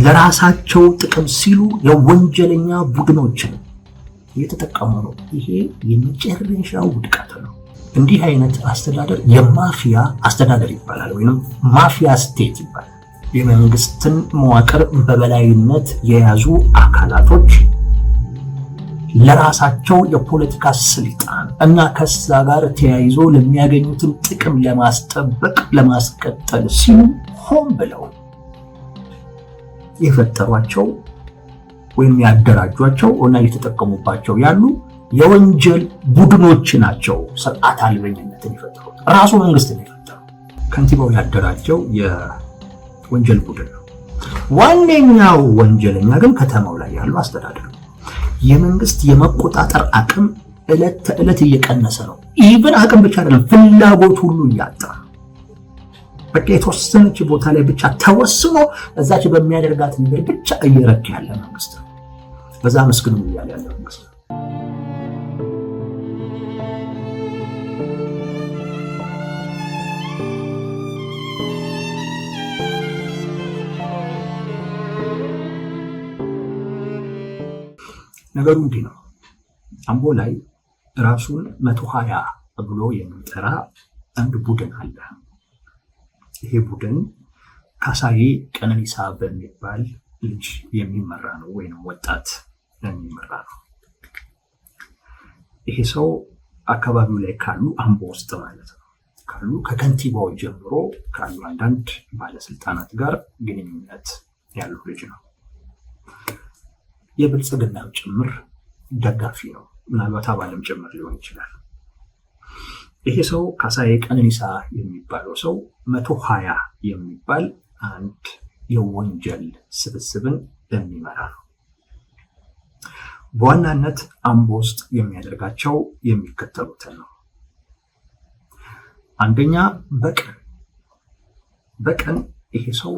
ለራሳቸው ጥቅም ሲሉ የወንጀለኛ ቡድኖችን እየተጠቀሙ ነው። ይሄ የመጨረሻው ውድቀት ነው። እንዲህ አይነት አስተዳደር የማፊያ አስተዳደር ይባላል፣ ወይም ማፊያ ስቴት ይባላል። የመንግስትን መዋቅር በበላይነት የያዙ አካላቶች ለራሳቸው የፖለቲካ ስልጣን እና ከዛ ጋር ተያይዞ ለሚያገኙትን ጥቅም ለማስጠበቅ ለማስቀጠል ሲሉ ሆን ብለው የፈጠሯቸው ወይም ያደራጇቸው እና እየተጠቀሙባቸው ያሉ የወንጀል ቡድኖች ናቸው። ስርዓት አልበኝነትን የፈጠሩት ራሱ መንግስት ነው የፈጠረው። ከንቲባው ያደራጀው የወንጀል ቡድን ነው። ዋነኛው ወንጀለኛ ግን ከተማው ላይ ያለው አስተዳደር ነው። የመንግስት የመቆጣጠር አቅም እለት ተዕለት እየቀነሰ ነው። ኢቭን አቅም ብቻ አይደለም፣ ፍላጎት ሁሉ እያጣ ነው። በቃ የተወሰነች ቦታ ላይ ብቻ ተወስኖ እዛች በሚያደርጋት ነገር ብቻ እየረካ ያለ መንግስት ነው። በዛ መስክኑ እያለ ያለ መንግስት ነው። ነገሩ እንዲህ ነው። አምቦ ላይ ራሱን 120 ብሎ የሚጠራ አንድ ቡድን አለ። ይሄ ቡድን ካሳዬ ቀነኒሳ በሚባል ልጅ የሚመራ ነው፣ ወይንም ወጣት የሚመራ ነው። ይሄ ሰው አካባቢው ላይ ካሉ አምቦ ውስጥ ማለት ነው ካሉ ከከንቲባው ጀምሮ ካሉ አንዳንድ ባለስልጣናት ጋር ግንኙነት ያለው ልጅ ነው። የብልጽግናው ጭምር ደጋፊ ነው። ምናልባት አባልም ጭምር ሊሆን ይችላል። ይሄ ሰው ካሳዬ ቀነኒሳ የሚባለው ሰው 120 የሚባል አንድ የወንጀል ስብስብን የሚመራ ነው። በዋናነት አምቦ ውስጥ የሚያደርጋቸው የሚከተሉትን ነው። አንደኛ፣ በቀን ይሄ ሰው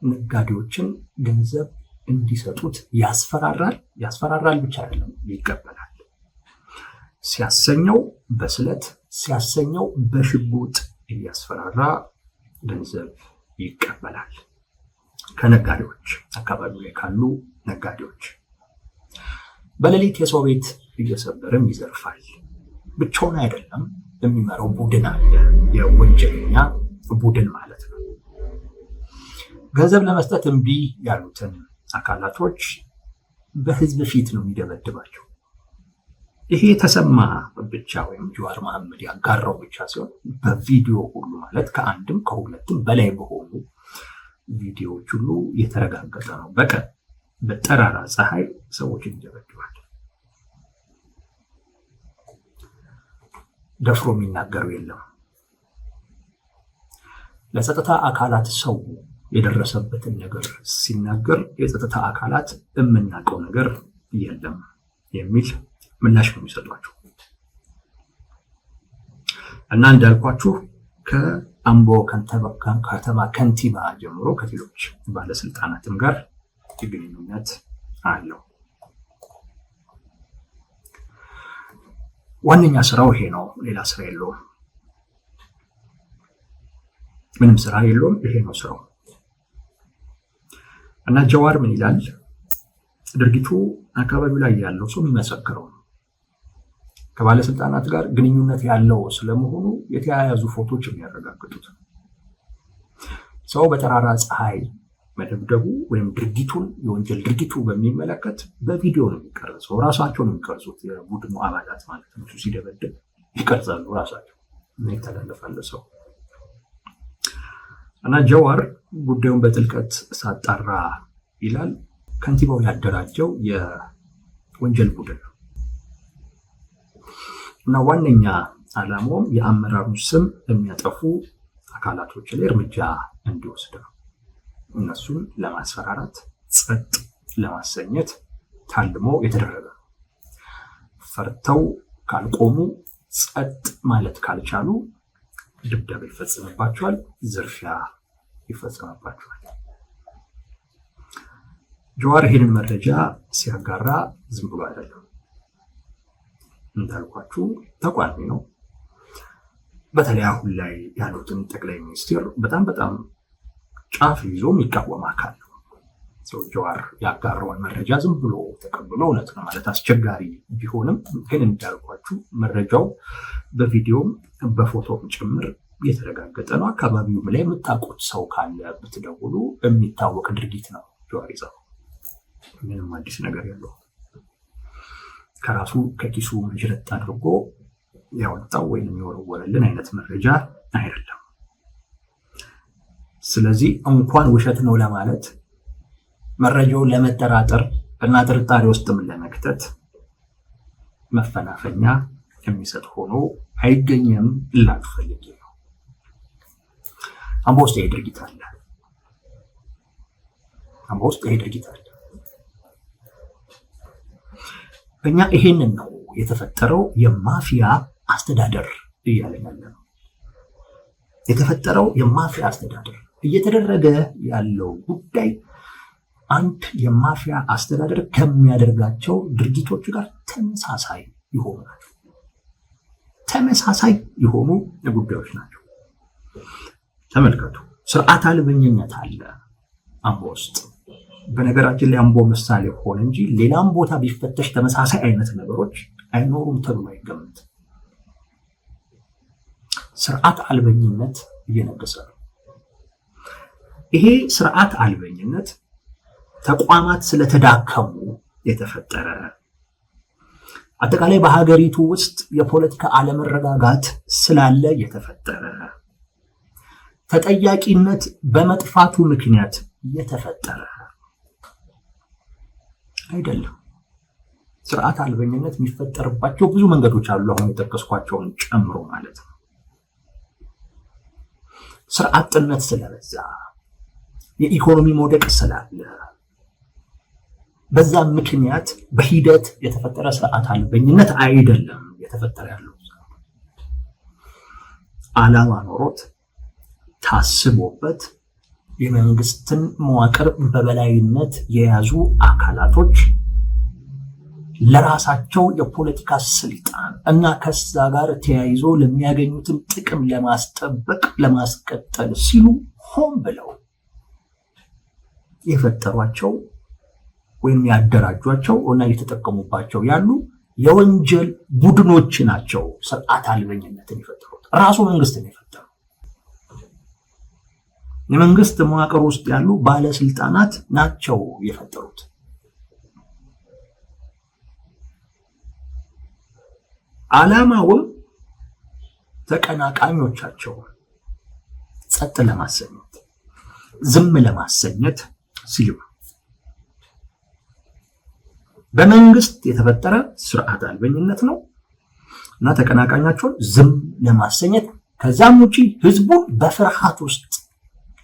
ነጋዴዎችን ገንዘብ እንዲሰጡት ያስፈራራል ብቻ አይደለም፣ ይቀበላል። ሲያሰኘው በስለት ሲያሰኘው በሽጉጥ እያስፈራራ ገንዘብ ይቀበላል ከነጋዴዎች፣ አካባቢው ላይ ካሉ ነጋዴዎች። በሌሊት የሰው ቤት እየሰበረም ይዘርፋል። ብቻውን አይደለም፣ የሚመራው ቡድን አለ፣ የወንጀለኛ ቡድን ማለት ነው። ገንዘብ ለመስጠት እምቢ ያሉትን አካላቶች በህዝብ ፊት ነው የሚደበድባቸው። ይሄ ተሰማ ብቻ ወይም ጀዋር መሐመድ ያጋራው ብቻ ሲሆን በቪዲዮ ሁሉ ማለት ከአንድም ከሁለትም በላይ በሆኑ ቪዲዮዎች ሁሉ የተረጋገጠ ነው። በቀን በጠራራ ፀሐይ ሰዎችን ይደበድባል። ደፍሮ የሚናገሩ የለም። ለጸጥታ አካላት ሰው የደረሰበትን ነገር ሲናገር የጸጥታ አካላት የምናውቀው ነገር የለም የሚል ምላሽ ነው የሚሰጧቸው። እና እንዳልኳችሁ ከአምቦ ከተማ ከንቲባ ጀምሮ ከሌሎች ባለስልጣናትም ጋር ግንኙነት አለው። ዋነኛ ስራው ይሄ ነው። ሌላ ስራ የለውም። ምንም ስራ የለውም። ይሄ ነው ስራው። እና ጀዋር ምን ይላል? ድርጊቱ አካባቢው ላይ ያለው ሰው የሚመሰክረው ነው። ከባለስልጣናት ጋር ግንኙነት ያለው ስለመሆኑ የተያያዙ ፎቶዎች የሚያረጋግጡት። ሰው በጠራራ ፀሐይ መደብደቡ ወይም ድርጊቱን የወንጀል ድርጊቱ በሚመለከት በቪዲዮ ነው የሚቀርጸው። ራሳቸው ነው የሚቀርጹት፣ የቡድኑ አባላት ማለት ነው። ሲደበድብ ይቀርጻሉ ራሳቸው እና ይተላለፋል ሰው። እና ጀዋር ጉዳዩን በጥልቀት ሳጣራ ይላል ከንቲባው ያደራጀው የወንጀል ቡድን ነው እና ዋነኛ ዓላማውም የአመራሩን ስም የሚያጠፉ አካላቶች ላይ እርምጃ እንዲወስድ ነው። እነሱን ለማስፈራራት፣ ጸጥ ለማሰኘት ታልሞ የተደረገ ነው። ፈርተው ካልቆሙ፣ ጸጥ ማለት ካልቻሉ ድብደባ ይፈጸምባቸዋል፣ ዝርፊያ ይፈጸምባቸዋል። ጀዋር ይህንን መረጃ ሲያጋራ ዝም ብሎ አይደለም። እንዳልኳችሁ ተቋሚ ነው። በተለይ አሁን ላይ ያሉትን ጠቅላይ ሚኒስትር በጣም ጫፍ ይዞ የሚቃወም አካል ነው። ሰው ጀዋር ያጋራውን መረጃ ዝም ብሎ ተቀብሎ እውነት ነው ማለት አስቸጋሪ ቢሆንም ግን እንዳልኳችሁ መረጃው በቪዲዮም በፎቶም ጭምር የተረጋገጠ ነው። አካባቢው ላይ የምታውቁት ሰው ካለ ብትደውሉ የሚታወቅ ድርጊት ነው። ጀዋር ይዛው ምንም አዲስ ነገር የለው። ከራሱ ከኪሱ መጅረጥ አድርጎ ያወጣው ወይም የወረወረልን አይነት መረጃ አይደለም። ስለዚህ እንኳን ውሸት ነው ለማለት መረጃውን ለመጠራጠር እና ጥርጣሬ ውስጥም ለመክተት መፈናፈኛ የሚሰጥ ሆኖ አይገኝም እላችሁ ፈልጌ ነው። አምቦ ውስጥ ይሄ ድርጊት አለ። አምቦ ውስጥ ይሄ ድርጊት አለ። በእኛ ይሄንን ነው የተፈጠረው የማፊያ አስተዳደር እያለን ያለ ነው። የተፈጠረው የማፊያ አስተዳደር እየተደረገ ያለው ጉዳይ አንድ የማፊያ አስተዳደር ከሚያደርጋቸው ድርጊቶች ጋር ተመሳሳይ ይሆናል። ተመሳሳይ የሆኑ ጉዳዮች ናቸው። ተመልከቱ። ስርዓት አልበኝነት አለ አምቦ ውስጥ። በነገራችን ላይ አምቦ ምሳሌ ሆነ እንጂ ሌላም ቦታ ቢፈተሽ ተመሳሳይ አይነት ነገሮች አይኖሩም ተብሎ አይገመትም። ስርዓት አልበኝነት እየነገሰ ነው። ይሄ ስርዓት አልበኝነት ተቋማት ስለተዳከሙ የተፈጠረ፣ አጠቃላይ በሀገሪቱ ውስጥ የፖለቲካ አለመረጋጋት ስላለ የተፈጠረ፣ ተጠያቂነት በመጥፋቱ ምክንያት የተፈጠረ አይደለም። ስርዓት አልበኝነት የሚፈጠርባቸው ብዙ መንገዶች አሉ፣ አሁን የጠቀስኳቸውን ጨምሮ ማለት ነው። ስርዓትነት ስለበዛ፣ የኢኮኖሚ መውደቅ ስላለ፣ በዛ ምክንያት በሂደት የተፈጠረ ስርዓት አልበኝነት አይደለም የተፈጠረ ያለው። ዓላማ ኖሮት ታስቦበት የመንግስትን መዋቅር በበላይነት የያዙ አካላቶች ለራሳቸው የፖለቲካ ስልጣን እና ከዛ ጋር ተያይዞ ለሚያገኙትን ጥቅም ለማስጠበቅ ለማስቀጠል ሲሉ ሆን ብለው የፈጠሯቸው ወይም ያደራጇቸው እና የተጠቀሙባቸው ያሉ የወንጀል ቡድኖች ናቸው። ስርዓት አልበኝነትን የፈጠሩት ራሱ መንግስት ነው የፈጠረው። የመንግስት መዋቅር ውስጥ ያሉ ባለስልጣናት ናቸው የፈጠሩት። ዓላማውም ተቀናቃኞቻቸውን ጸጥ ለማሰኘት፣ ዝም ለማሰኘት ሲሉ በመንግስት የተፈጠረ ስርዓት አልበኝነት ነው እና ተቀናቃኛቸውን ዝም ለማሰኘት ከዛም ውጪ ህዝቡን በፍርሃት ውስጥ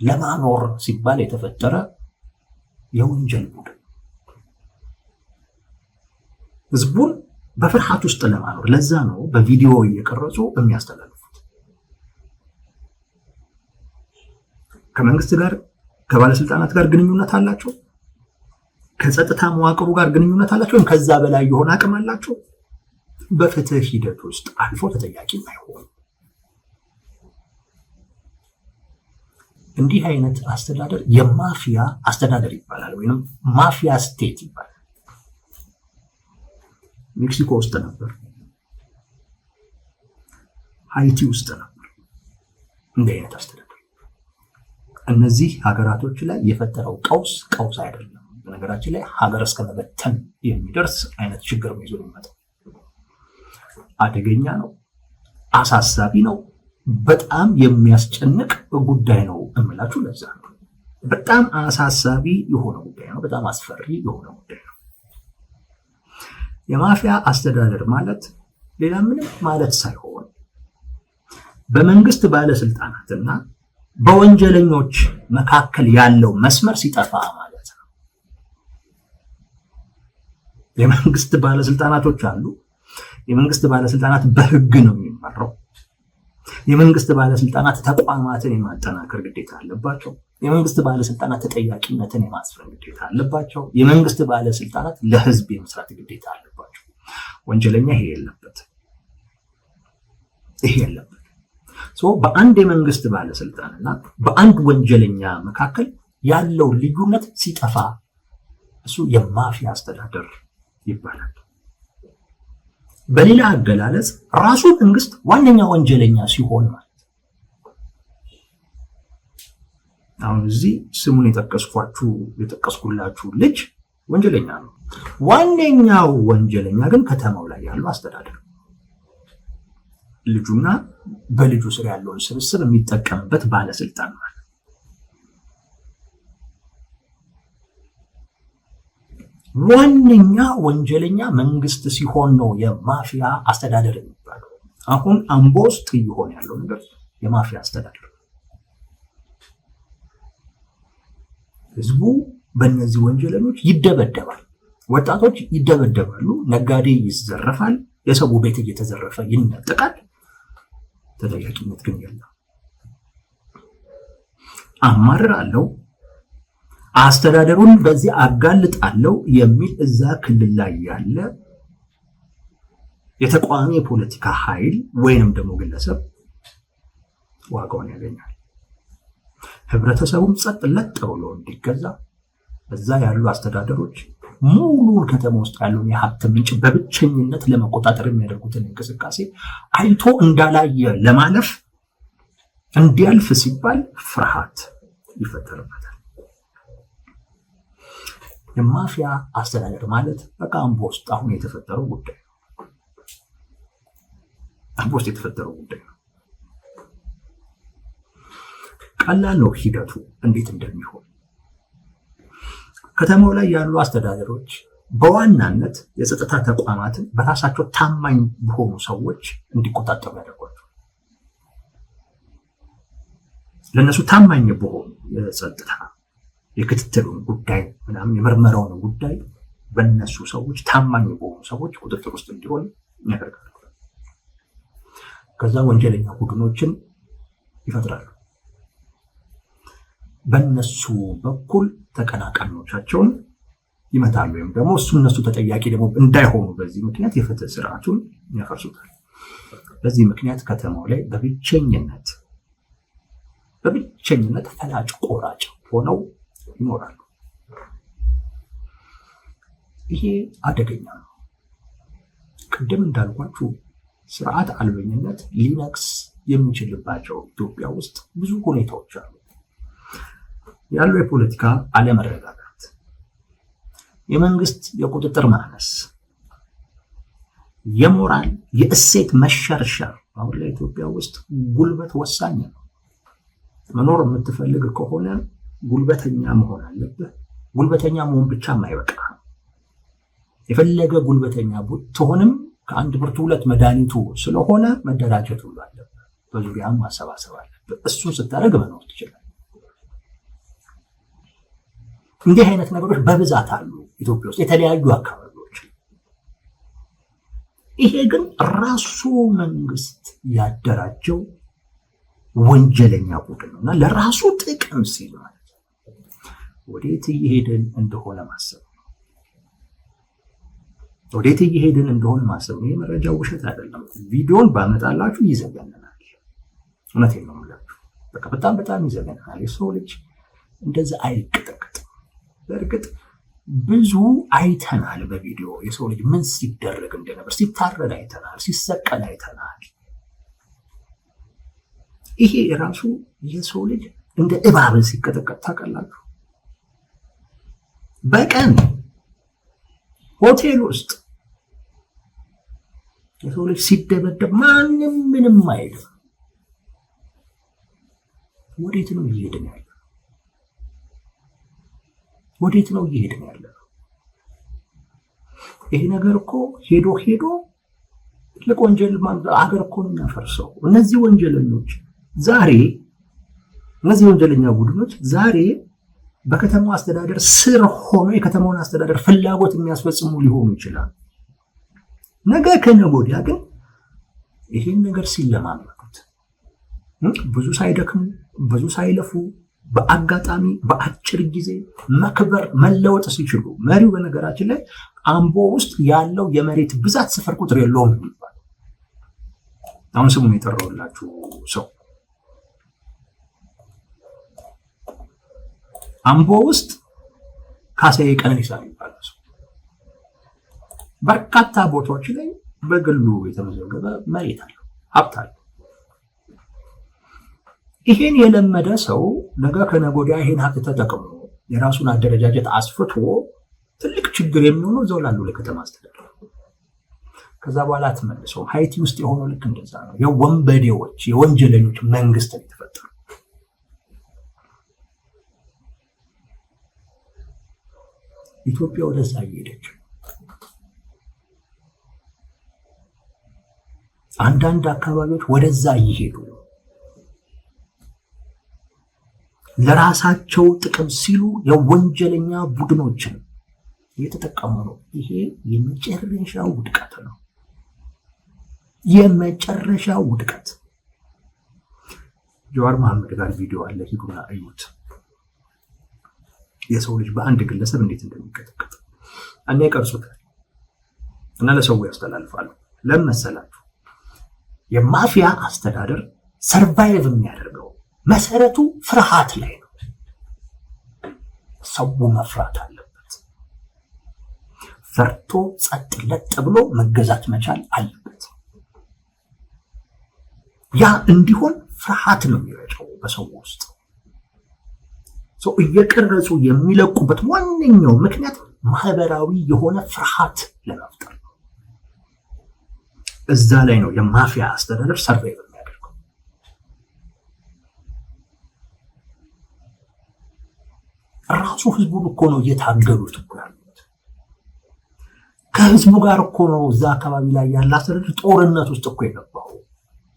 ለማኖር ሲባል የተፈጠረ የወንጀል ቡድን፣ ህዝቡን በፍርሃት ውስጥ ለማኖር። ለዛ ነው በቪዲዮ እየቀረጹ የሚያስተላልፉት። ከመንግስት ጋር ከባለስልጣናት ጋር ግንኙነት አላቸው፣ ከጸጥታ መዋቅሩ ጋር ግንኙነት አላቸው፣ ወይም ከዛ በላይ የሆነ አቅም አላቸው። በፍትህ ሂደት ውስጥ አልፎ ተጠያቂ አይሆኑ። እንዲህ አይነት አስተዳደር የማፊያ አስተዳደር ይባላል፣ ወይም ማፊያ ስቴት ይባላል። ሜክሲኮ ውስጥ ነበር፣ ሃይቲ ውስጥ ነበር እንዲህ አይነት አስተዳደር። እነዚህ ሀገራቶች ላይ የፈጠረው ቀውስ አይደለም። በነገራችን ላይ ሀገር እስከ መበተን የሚደርስ አይነት ችግር ነው ይዞ የሚመጣው። አደገኛ ነው፣ አሳሳቢ ነው፣ በጣም የሚያስጨንቅ ጉዳይ ነው እምላችሁ። ለዛ ነው በጣም አሳሳቢ የሆነ ጉዳይ ነው፣ በጣም አስፈሪ የሆነ ጉዳይ ነው። የማፊያ አስተዳደር ማለት ሌላ ምንም ማለት ሳይሆን በመንግስት ባለስልጣናትና በወንጀለኞች መካከል ያለው መስመር ሲጠፋ ማለት ነው። የመንግስት ባለስልጣናቶች አሉ። የመንግስት ባለስልጣናት በህግ ነው የሚመራው። የመንግስት ባለስልጣናት ተቋማትን የማጠናከር ግዴታ አለባቸው። የመንግስት ባለስልጣናት ተጠያቂነትን የማስፈን ግዴታ አለባቸው። የመንግስት ባለስልጣናት ለህዝብ የመስራት ግዴታ አለባቸው። ወንጀለኛ ይሄ የለበት። በአንድ የመንግስት ባለስልጣንና በአንድ ወንጀለኛ መካከል ያለው ልዩነት ሲጠፋ እሱ የማፊያ አስተዳደር ይባላል። በሌላ አገላለጽ ራሱ መንግስት ዋነኛ ወንጀለኛ ሲሆን ማለት። አሁን እዚህ ስሙን የጠቀስኩላችሁ ልጅ ወንጀለኛ ነው። ዋነኛው ወንጀለኛ ግን ከተማው ላይ ያለው አስተዳደር፣ ልጁና በልጁ ስር ያለውን ስብስብ የሚጠቀምበት ባለስልጣን ማለት። ዋነኛ ወንጀለኛ መንግስት ሲሆን ነው የማፊያ አስተዳደር የሚባለው። አሁን አምቦ ውስጥ እየሆነ ያለው ነገር የማፊያ አስተዳደር። ህዝቡ በእነዚህ ወንጀለኞች ይደበደባል። ወጣቶች ይደበደባሉ፣ ነጋዴ ይዘረፋል፣ የሰው ቤት እየተዘረፈ ይነጠቃል። ተጠያቂነት ግን የለም። አማርራለሁ፣ አስተዳደሩን በዚህ አጋልጣለሁ የሚል እዛ ክልል ላይ ያለ የተቃዋሚ የፖለቲካ ኃይል ወይንም ደግሞ ግለሰብ ዋጋውን ያገኛል። ህብረተሰቡም ጸጥ ለጥ ብሎ እንዲገዛ እዛ ያሉ አስተዳደሮች ሙሉን ከተማ ውስጥ ያለውን የሀብት ምንጭ በብቸኝነት ለመቆጣጠር የሚያደርጉትን እንቅስቃሴ አይቶ እንዳላየ ለማለፍ እንዲያልፍ ሲባል ፍርሃት ይፈጠርበታል። የማፊያ አስተዳደር ማለት በቃ አምቦ ውስጥ አሁን የተፈጠረው ጉዳይ ነው። አምቦ ውስጥ የተፈጠረው ጉዳይ ነው። ቀላል ነው ሂደቱ እንዴት እንደሚሆን። ከተማው ላይ ያሉ አስተዳደሮች በዋናነት የጸጥታ ተቋማትን በራሳቸው ታማኝ በሆኑ ሰዎች እንዲቆጣጠሩ ያደርጓቸው። ለነሱ ታማኝ በሆኑ የጸጥታ የክትትሉን ጉዳይ ምናምን የምርመራውን ጉዳይ በእነሱ ሰዎች ታማኝ በሆኑ ሰዎች ቁጥጥር ውስጥ እንዲሆን ያደርጋሉ። ከዛ ወንጀለኛ ቡድኖችን ይፈጥራሉ። በእነሱ በኩል ተቀናቃኞቻቸውን ይመታሉ፣ ወይም ደግሞ እነሱ ተጠያቂ ደግሞ እንዳይሆኑ በዚህ ምክንያት የፍትህ ስርዓቱን ያፈርሱታል። በዚህ ምክንያት ከተማው ላይ በብቸኝነት ፈላጭ ቆራጭ ሆነው ይኖራሉ። ይሄ አደገኛ ነው። ቅድም እንዳልኳችሁ ስርዓት አልበኝነት ሊነክስ የሚችልባቸው ኢትዮጵያ ውስጥ ብዙ ሁኔታዎች አሉ። ያለው የፖለቲካ አለመረጋጋት፣ የመንግስት የቁጥጥር ማነስ፣ የሞራል የእሴት መሸርሸር። አሁን ላይ ኢትዮጵያ ውስጥ ጉልበት ወሳኝ ነው። መኖር የምትፈልግ ከሆነ ጉልበተኛ መሆን አለብህ። ጉልበተኛ መሆን ብቻም አይበቃ። የፈለገ ጉልበተኛ ብትሆንም ከአንድ ብርቱ ሁለት መድኃኒቱ ስለሆነ መደራጀት ሁሉ አለብህ። በዙሪያም ማሰባሰብ አለብህ። እሱን ስታደርግ መኖር ትችላለህ። እንዲህ አይነት ነገሮች በብዛት አሉ ኢትዮጵያ ውስጥ የተለያዩ አካባቢዎች። ይሄ ግን ራሱ መንግስት ያደራጀው ወንጀለኛ ቡድን ነውና ለራሱ ጥቅም ሲል ማለት ወዴት እየሄድን እንደሆነ ማሰብ ነው። ወዴት እየሄድን እንደሆነ ማሰብ ነው። የመረጃ ውሸት አይደለም። ቪዲዮን ባመጣላችሁ ይዘገነናል። እውነቴን ነው የምላችሁ። በቃ በጣም ይዘገነናል። የሰው ልጅ እንደዛ አይቀጠቀጥም። በእርግጥ ብዙ አይተናል በቪዲዮ የሰው ልጅ ምን ሲደረግ እንደነበር። ሲታረድ አይተናል፣ ሲሰቀል አይተናል። ይሄ ራሱ የሰው ልጅ እንደ እባብ ሲቀጠቀጥ ታውቃላችሁ። በቀን ሆቴል ውስጥ የሰው ልጅ ሲደበደብ ማንም ምንም አይልም። ወዴት ነው እየሄድን ያለው? ወዴት ነው እየሄድን ያለው? ይሄ ነገር እኮ ሄዶ ትልቅ ወንጀል አገር እኮ ነው የሚያፈርሰው። እነዚህ ወንጀለኛ ቡድኖች ዛሬ በከተማው አስተዳደር ስር ሆኖ የከተማውን አስተዳደር ፍላጎት የሚያስፈጽሙ ሊሆኑ ይችላል። ነገ ከነገ ወዲያ ግን ይሄን ነገር ሲለማመዱት ብዙ ሳይደክሙ ብዙ ሳይለፉ በአጋጣሚ በአጭር ጊዜ መክበር መለወጥ ሲችሉ፣ መሪው በነገራችን ላይ አምቦ ውስጥ ያለው የመሬት ብዛት ስፍር ቁጥር የለውም የሚባል አሁን ስሙን የጠራሁላችሁ ሰው አምቦ ውስጥ ካሳዬ ቀነኒሳ የሚባለው ሰው በርካታ ቦታዎች ላይ በግሉ የተመዘገበ መሬት አለው፣ ሀብት አለው። ይሄን የለመደ ሰው ነገ ከነገ ወዲያ ይሄን ሀብት ተጠቅሞ የራሱን አደረጃጀት አስፍቶ ትልቅ ችግር የሚሆነው እዛው ላሉ ለከተማ አስተዳደር ከዛ በኋላ ተመልሰው ሃይቲ ውስጥ የሆነው ልክ እንደዛ ነው። የወንበዴዎች የወንጀለኞች መንግስት ነው የተፈጠረው። ኢትዮጵያ ወደዛ እየሄደች አንዳንድ አካባቢዎች ወደዛ እየሄዱ ለራሳቸው ጥቅም ሲሉ የወንጀለኛ ቡድኖችን እየተጠቀሙ ነው። ይሄ የመጨረሻው ውድቀት ነው። የመጨረሻው ውድቀት። ጀዋር መሐመድ ጋር ቪዲዮ አለ፣ ሂዱና እዩት። የሰው ልጅ በአንድ ግለሰብ እንዴት እንደሚቀጠቀጥ እና ይቀርጹታል እና ለሰው ያስተላልፋሉ። ለምን መሰላችሁ? የማፊያ አስተዳደር ሰርቫይቭ የሚያደርገው መሰረቱ ፍርሃት ላይ ነው። ሰው መፍራት አለበት። ፈርቶ ጸጥ ለጥ ብሎ መገዛት መቻል አለበት። ያ እንዲሆን ፍርሃት ነው የሚረጨው በሰው ውስጥ። ሰው እየቀረጹ የሚለቁበት ዋነኛው ምክንያት ማህበራዊ የሆነ ፍርሃት ለመፍጠር ነው። እዛ ላይ ነው የማፊያ አስተዳደር ሰርቫይቭ የሚያደርገው። ራሱ ህዝቡን እኮ ነው እየታገሉት እኮ ያሉት። ከህዝቡ ጋር እኮ ነው እዛ አካባቢ ላይ ያለ አስተዳደር ጦርነት ውስጥ እኮ የገባው።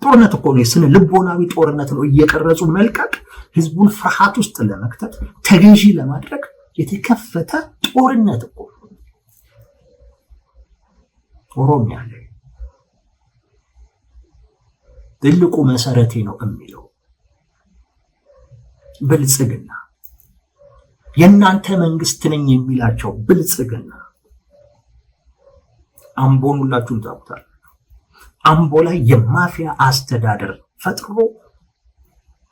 ጦርነት እኮ ነው፣ የስነ ልቦናዊ ጦርነት ነው። እየቀረጹ መልቀቅ ህዝቡን ፍርሃት ውስጥ ለመክተት ተገዢ ለማድረግ የተከፈተ ጦርነት እኮ። ኦሮሚያ ላይ ትልቁ መሰረቴ ነው የሚለው ብልጽግና፣ የእናንተ መንግስት ነኝ የሚላቸው ብልጽግና አምቦን ሁላችሁም ታውቁታል። አምቦ ላይ የማፊያ አስተዳደር ፈጥሮ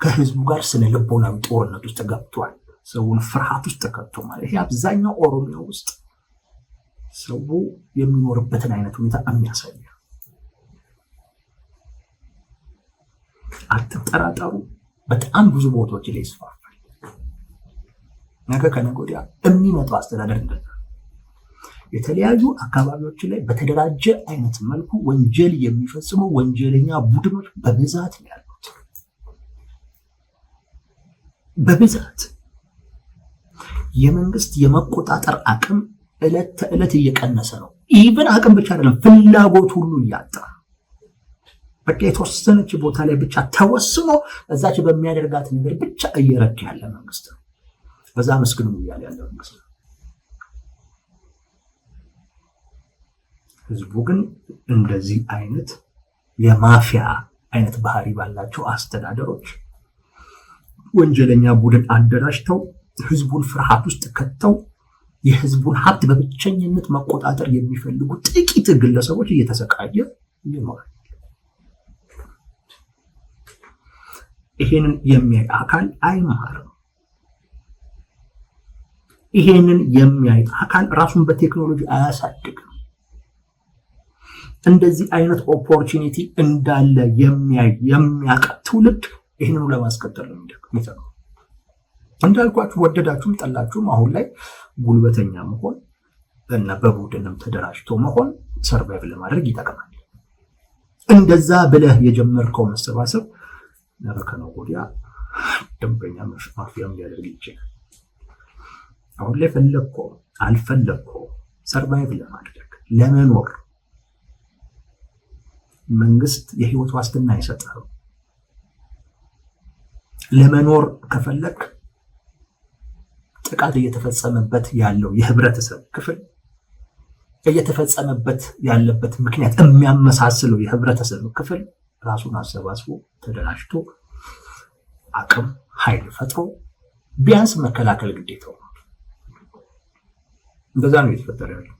ከህዝቡ ጋር ስነ ልቦናዊ ጦርነት ውስጥ ገብቷል። ሰውን ፍርሃት ውስጥ ከቶ ማለት ይሄ አብዛኛው ኦሮሚያ ውስጥ ሰው የሚኖርበትን አይነት ሁኔታ የሚያሳይ ነው። አትጠራጠሩ፣ በጣም ብዙ ቦታዎች ላይ ይስፋፋል። ነገ ከነገ ወዲያ የሚመጣው አስተዳደር እንደዛ የተለያዩ አካባቢዎች ላይ በተደራጀ አይነት መልኩ ወንጀል የሚፈጽሙ ወንጀለኛ ቡድኖች በብዛት ነው ያሉት። በብዛት የመንግስት የመቆጣጠር አቅም እለት ተዕለት እየቀነሰ ነው። ኢቭን አቅም ብቻ አይደለም፣ ፍላጎት ሁሉ እያጣ በቃ የተወሰነች ቦታ ላይ ብቻ ተወስኖ እዛች በሚያደርጋት ነገር ብቻ እየረካ ያለ መንግስት ነው። በዛ መስግኑ እያለ ያለ መንግስት ነው። ህዝቡ ግን እንደዚህ አይነት የማፊያ አይነት ባህሪ ባላቸው አስተዳደሮች ወንጀለኛ ቡድን አደራጅተው ህዝቡን ፍርሃት ውስጥ ከተው የህዝቡን ሀብት በብቸኝነት መቆጣጠር የሚፈልጉ ጥቂት ግለሰቦች እየተሰቃየ ይኖራል። ይሄንን የሚያይ አካል አይማርም። ይሄንን የሚያይ አካል ራሱን በቴክኖሎጂ አያሳድግም። እንደዚህ አይነት ኦፖርቹኒቲ እንዳለ የሚያውቅ ትውልድ ይህንኑ ለማስቀጠል ነው የሚጠቅመው። እንዳልኳችሁ ወደዳችሁም ጠላችሁም አሁን ላይ ጉልበተኛ መሆን እና በቡድንም ተደራጅቶ መሆን ሰርቫይቭ ለማድረግ ይጠቅማል። እንደዛ ብለህ የጀመርከው መሰባሰብ ነገ ከነገ ወዲያ ደንበኛ ማፊያም ሊያደርግ ይችላል። አሁን ላይ ፈለግከው አልፈለግከው ሰርቫይቭ ለማድረግ ለመኖር መንግስት የህይወት ዋስትና አይሰጥህም። ለመኖር ከፈለክ ጥቃት እየተፈጸመበት ያለው የህብረተሰብ ክፍል እየተፈጸመበት ያለበት ምክንያት የሚያመሳስለው የህብረተሰብ ክፍል ራሱን አሰባስቦ ተደራጅቶ አቅም ኃይል ፈጥሮ ቢያንስ መከላከል ግዴታው ነው። እንደዛ ነው የተፈጠረ ያለው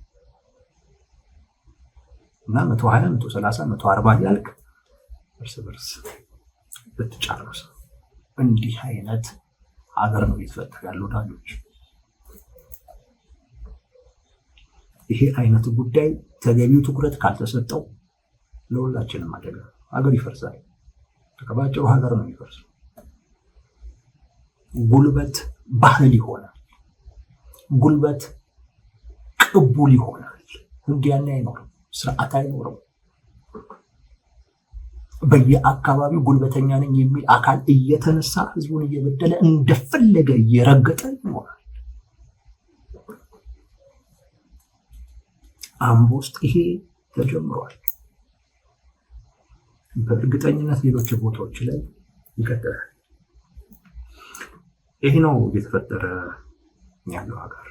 እና 120 130 140 ያልክ እርስ በርስ ብትጫረስ እንዲህ አይነት ሀገር ነው የተፈጠረ ያለው ዳኞች ይሄ አይነት ጉዳይ ተገቢው ትኩረት ካልተሰጠው ለሁላችንም አደጋ፣ ሀገር ይፈርሳል። ተከባጭሩ ሀገር ነው የሚፈርሰው። ጉልበት ባህል ይሆናል። ጉልበት ቅቡል ይሆናል። ህግ ያለ አይኖርም፣ ስርዓት አይኖርም። በየአካባቢው ጉልበተኛ ነኝ የሚል አካል እየተነሳ ህዝቡን እየበደለ እንደፈለገ እየረገጠ ይኖራል። አምቦ ውስጥ ይሄ ተጀምሯል። በእርግጠኝነት ሌሎች ቦታዎች ላይ ይቀጥላል። ይሄ ነው እየተፈጠረ ያለው ሀገር።